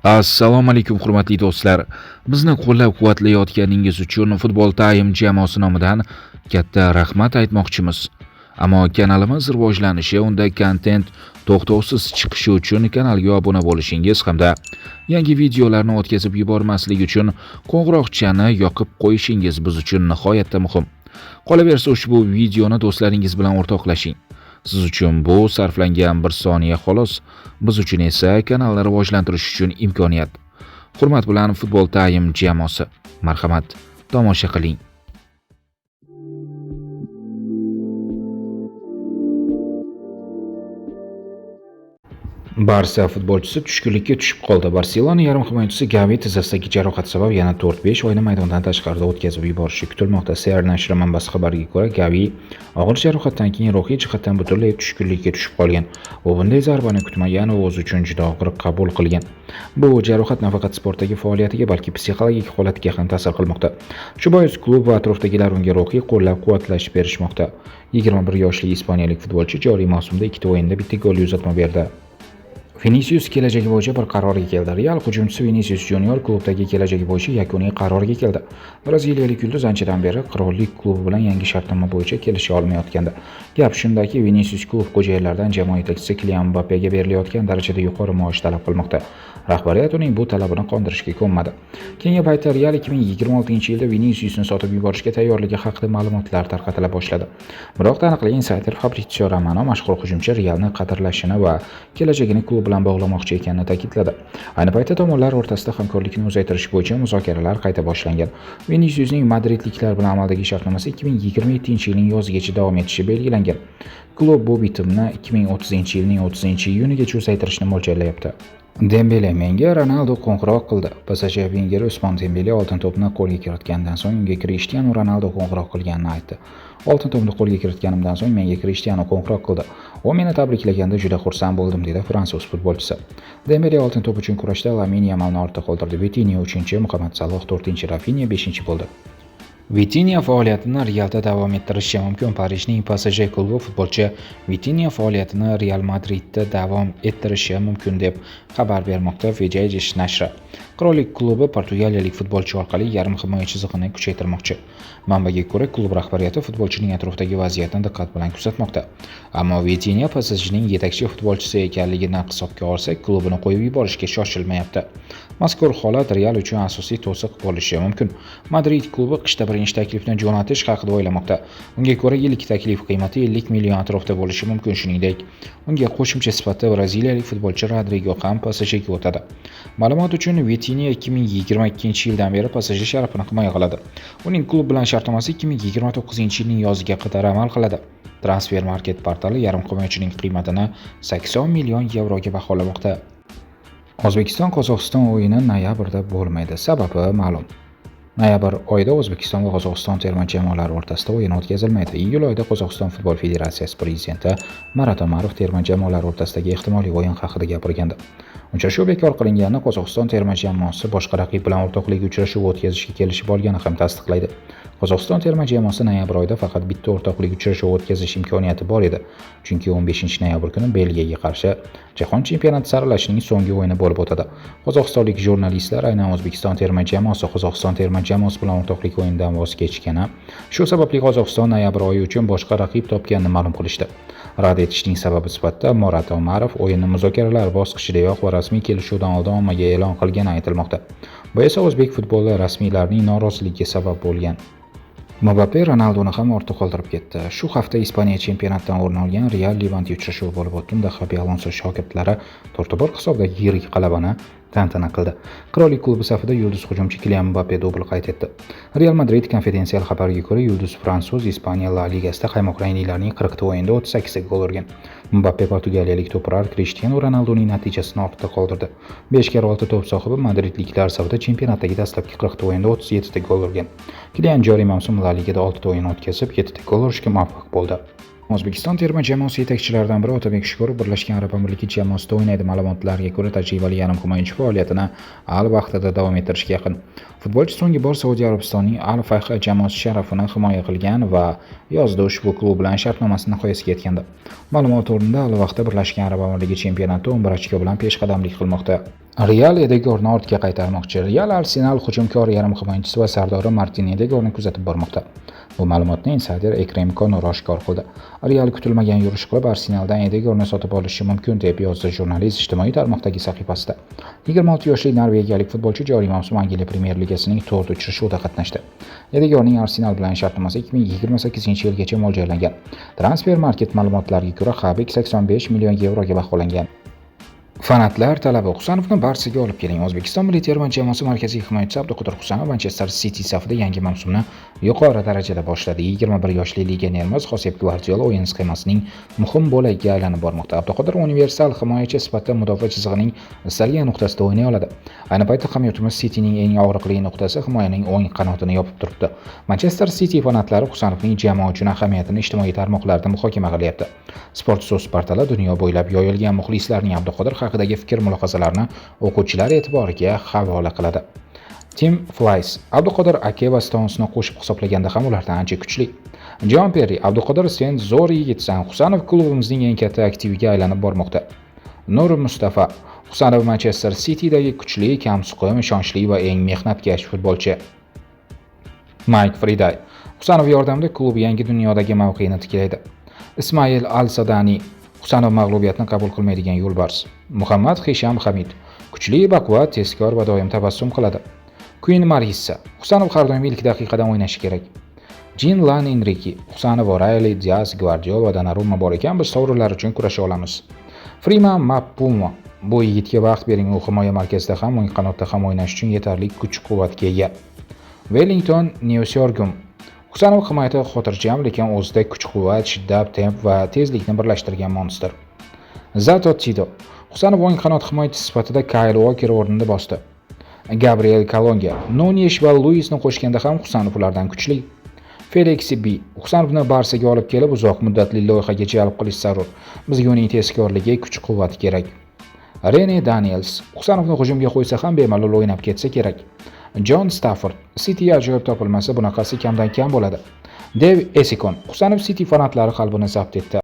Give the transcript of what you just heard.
Assalomu alaykum hurmatli do'stlar. Bizni qo'llab-quvvatlayotganingiz uchun Football Time jamoasi nomidan katta rahmat aytmoqchimiz. Ammo kanalimiz rivojlanishi, unda kontent to'xtovsiz chiqishi uchun kanalga obuna bo'lishingiz hamda yangi videolarni o'tkazib yubormaslik uchun qo'ng'iroqchani yoqib qo'yishingiz biz uchun nihoyatda muhim. Qolaversa, ushbu videoni do'stlaringiz bilan o'rtoqlashing. Siz uchun bu sarflangan 1 soniya xolos, biz uchun esa kanalni rivojlantirish uchun imkoniyat. Hurmat bilan Football Time jamoasi. Marhamat, tomosha qiling. Barsa futbolchisi tushkunlikka tushib qoldi. Barselona yarim himoyachisi Gavi tizzasidagi jarohat sabab yana 4-5 oyni maydondan tashqarida o'tkazib yuborishi kutilmoqda. CR nashri manbasi xabariga ko'ra, Gavi og'ir jarohatdan keyin ruhiy jihatdan butunlay tushkunlikka tushib qolgan. U bunday zarbani kutmagan va o'zi uchun juda og'ir qabul qilgan. Bu jarohat nafaqat sportdagi faoliyatiga, balki psixologik holatiga ham ta'sir qilmoqda. Shu bois klub va atrofdagilar unga ruhiy qo'llab-quvvatlash berishmoqda. 21 yoshli ispaniyalik futbolchi joriy mavsumda 2 o'yinda bitta gol uzatma berdi. Vinicius kelajagi bo'yicha bir qarorga keldi. Real hujumchisi Vinicius Junior klubdagi kelajagi bo'yicha yakuniy qarorga keldi. Braziliyalik yulduz anchadan beri qirollik klubi bilan yangi shartnoma bo'yicha kelisha olmayotgandi. Gap shundaki, Vinicius klub xo'jayinlaridan jamoa yetakchisi Kylian Mbappega berilayotgan darajada yuqori maosh talab qilmoqda. Rahbariyat uning bu talabini qondirishga ko'nmadi. Keyingi paytda Real 2026-yilda Viniciusni sotib yuborishga tayyorligi haqida ma'lumotlar tarqatila boshladi. Biroq taniqli insider Fabrizio Romano mashhur hujumchi Realni qadrlashini va kelajagini klub bilan bog'lamoqchi ekanini ta'kidladi. Ayni paytda tomonlar o'rtasida hamkorlikni uzaytirish bo'yicha muzokaralar qayta boshlangan. Viniciusning madridliklar bilan amaldagi shartnomasi 2027-yilning yozigacha davom etishi belgilangan. Klub bu bitimni 2030-yilning 30-iyunigacha uzaytirishni mo'ljallayapti. Dembele menga Ronaldo qo'ng'iroq qildi. PSG Vengeri Usmon Dembele oltin to'pni qo'lga kiritgandan so'ng unga Cristiano Ronaldo qo'ng'iroq qilganini aytdi. Oltin to'pni qo'lga kiritganimdan so'ng menga Cristiano qo'ng'iroq qildi. U meni tabriklaganda juda xursand bo'ldim, dedi fransuz futbolchisi. Dembele oltin to'p uchun kurashda Lamine Yamalni ortda qoldirdi. Vitinha 3-chi, Muhammad Saloh 4-chi, Rafinha 5-chi bo'ldi. Vitinha faoliyatini Realda davom ettirishi mumkin. Parijning PSG klubi futbolchi Vitinha faoliyatini Real Madridda davom ettirishi mumkin deb xabar bermoqda Vijayish nashri. Qirollik klubi portugaliyalik futbolchi orqali yarim himoya chizig'ini kuchaytirmoqchi. Manbaga ko'ra, klub rahbariyati futbolchining atrofidagi vaziyatni diqqat bilan kuzatmoqda. Ammo Vitinha PSJning yetakchi futbolchisi ekanligini hisobga olsak, klubini qo'yib yuborishga shoshilmayapti. Mazkur holat Real uchun asosiy to'siq bo'lishi mumkin. Madrid klubi qishda birinchi taklifni jo'natish haqida o'ylamoqda. Unga ko'ra, yillik taklif qiymati 50 million atrofida bo'lishi mumkin. Shuningdek, unga qo'shimcha sifatida braziliyalik futbolchi Rodrigo ham PSJga o'tadi. Ma'lumot uchun, Vitinha 2022-yildan beri PSG sharafini himoya qiladi. Uning klub bilan shartnomasi 2029-yilning yoziga qadar amal qiladi. Transfer Market portali yarim himoyachining qiymatini 80 million yevroga baholamoqda. O'zbekiston-Qozog'iston o'yini noyabrda bo'lmaydi. Sababi ma'lum. Noyabr oyida O'zbekiston va Qozog'iston terma jamoalari o'rtasida o'yin o'tkazilmaydi. Iyul oyida Qozog'iston futbol federatsiyasi prezidenti Marat Omarov terma jamoalar o'rtasidagi ehtimoliy o'yin haqida gapirgandi. Uchrashuv bekor qilinganini Qozog'iston terma jamoasi boshqa raqib bilan o'rtoqlik uchrashuvi o'tkazishga kelishib olgani ham tasdiqlaydi. Qozog'iston terma jamoasi noyabr oyida faqat bitta o'rtoqlik uchrashuvi o'tkazish imkoniyati bor edi, chunki 15-noyabr kuni Belgiyaga qarshi Jahon chempionati saralashining so'nggi o'yini bo'lib o'tadi. Qozog'istonlik jurnalistlar aynan O'zbekiston terma jamoasi Qozog'iston terma jamoasi bilan o'rtoqlik o'yinidan voz kechgani, shu sababli Qozog'iston noyabr oyi uchun boshqa raqib topganini ma'lum qilishdi. Rad etishning sababi sifatida Marat Omarov o'yinni muzokaralar bosqichidayoq va rasmiy kelishuvdan oldin ommaga e'lon qilgani aytilmoqda. Bu esa o'zbek futboli rasmiylarining noroziligiga sabab bo'lgan. Mbappe Ronaldoni ham ortda qoldirib ketdi. Shu hafta Ispaniya chempionatidan o'rin olgan Real Levante uchrashuvi bo'lib o'tdi. Unda Xabi Alonso shogirdlari 4-1 hisobdagi yirik g'alabani tantana qildi. Qirollik klubi safida yulduz hujumchi Kylian Mbappe dubl qayd etdi. Real Madrid konfidensial xabariga ko'ra, yulduz fransuz Ispaniya La Ligasida qaymoq rangliklarning 40 ta o'yinda 38 ta gol urgan. Mbappe portugaliyalik to'prar Cristiano Ronaldoning natijasini ortda qoldirdi. 5x6 to'p sohibi madridliklar safida chempionatdagi dastlabki 40 ta o'yinda 37 ta gol urgan. Kylian joriy mavsum La Ligada 6 ta o'yin o'tkazib, 7 ta gol urishga muvaffaq bo'ldi. O'zbekiston terma jamoasi yetakchilaridan biri Otabek Shukurov Birlashgan Arab Amirliklari jamoasida o'ynaydi. Ma'lumotlarga ko'ra, tajribali yarim himoyachi faoliyatini Al vaqtida davom ettirishga yaqin. Futbolchi so'nggi bor Saudiya Arabistonining Al Fayha jamoasi sharafini himoya qilgan va yozda ushbu klub bilan shartnomasi nihoyasiga yetgandi. Ma'lumot o'rnida Al vaqtda Birlashgan Arab Amirliklari chempionatida 11 ochko bilan peshqadamlik qilmoqda. Real Edegorni ortga qaytarmoqchi. Real Arsenal hujumkor yarim himoyachisi va sardori Martin Edegorni kuzatib bormoqda. Bu ma'lumotni insider Ekrem Konor oshkor qildi. Real kutilmagan yurish qilib Arsenaldan Edegorni sotib olishi mumkin deb yozdi jurnalist ijtimoiy tarmoqdagi sahifasida. 26 yoshli norvegiyalik futbolchi joriy mavsum Angliya Premyer Ligasining 4 uchrashuvida qatnashdi. Edegorning Arsenal bilan shartnomasi 2028-yilgacha mo'ljallangan. Transfer Market ma'lumotlariga ko'ra, Habib 85 million yevroga baholangan. Fanatlar talabi Husanovni Barsaga olib keling. O'zbekiston milliy terma jamoasi markaziy himoyachisi Abduqodir Husanov Manchester City safida yangi mavsumni yuqori darajada boshladi. 21 yoshli legionerimiz Josep Guardiola o'yin sxemasining muhim bo'lagiga aylanib bormoqda. Abduqodir universal himoyachi sifatida mudofaa chizig'ining istalgan nuqtasida o'ynay oladi. Ayni paytda hamyurtimiz Cityning eng og'riqli nuqtasi himoyaning o'ng qanotini yopib turibdi. Manchester City fanatlari Husanovning jamoa uchun ahamiyatini ijtimoiy tarmoqlarda muhokama qilyapti. Sport.so'z portali dunyo bo'ylab yoyilgan muxlislarning Abduqodir haqidagi fikr-mulohazalarini o'quvchilar e'tiboriga havola qiladi. Tim Flies: Abduqodir aka va Stonesni qo'shib hisoblaganda ham ulardan ancha kuchli. Jon Perri: Abduqodir sen zo'r yigitsan. Husanov klubimizning eng katta aktiviga aylanib bormoqda. Nur Mustafa: Husanov Manchester City'dagi kuchli, kamsuqum, ishonchli va eng mehnatkash futbolchi. Mike Friday: Husanov yordamida klub yangi dunyodagi mavqeini tiklaydi. Ismail Al-Sadani: Husanov mag'lubiyatni qabul qilmaydigan yo'lbars. Muhammad Hisham Hamid: kuchli, baquvvat, tezkor va doim tabassum qiladi. Queen Marissa: Husanov har doim ilk daqiqadan o'ynashi kerak. Jean Lan Enrique: Husanov, O'Reilly, Diaz, Guardiola va Donnarumma bor ekan, biz sovrinlar uchun kurasha olamiz. Freeman Mappumo: bu yigitga vaqt bering, u himoya markazida ham, o'ng qanotda ham o'ynash uchun yetarli kuch-quvvatga ega. Wellington Newsorgum: Husanov himoyada xotirjam, lekin o'zida kuch-quvvat, shiddat, temp va tezlikni birlashtirgan monster. Zato Tido: Husanov o'ng qanot himoyachisi sifatida Kyle Walker o'rnini bosdi. Gabriel Kalonga: Nunez va Luisni qo'shganda ham Husanov ulardan kuchli. Felix B: Husanovni Barsaga olib kelib, uzoq muddatli loyihaga jalb qilish zarur. Bizga uning tezkorligi, kuch-quvvati kerak. Rene Daniels: Husanovni hujumga qo'ysa ham bemalol o'ynab ketsa kerak. John Stafford: City ajoyib topilmasa, bunaqasi kamdan kam bo'ladi. Dev Esikon: Husanov City fanatlari qalbini zabt etdi.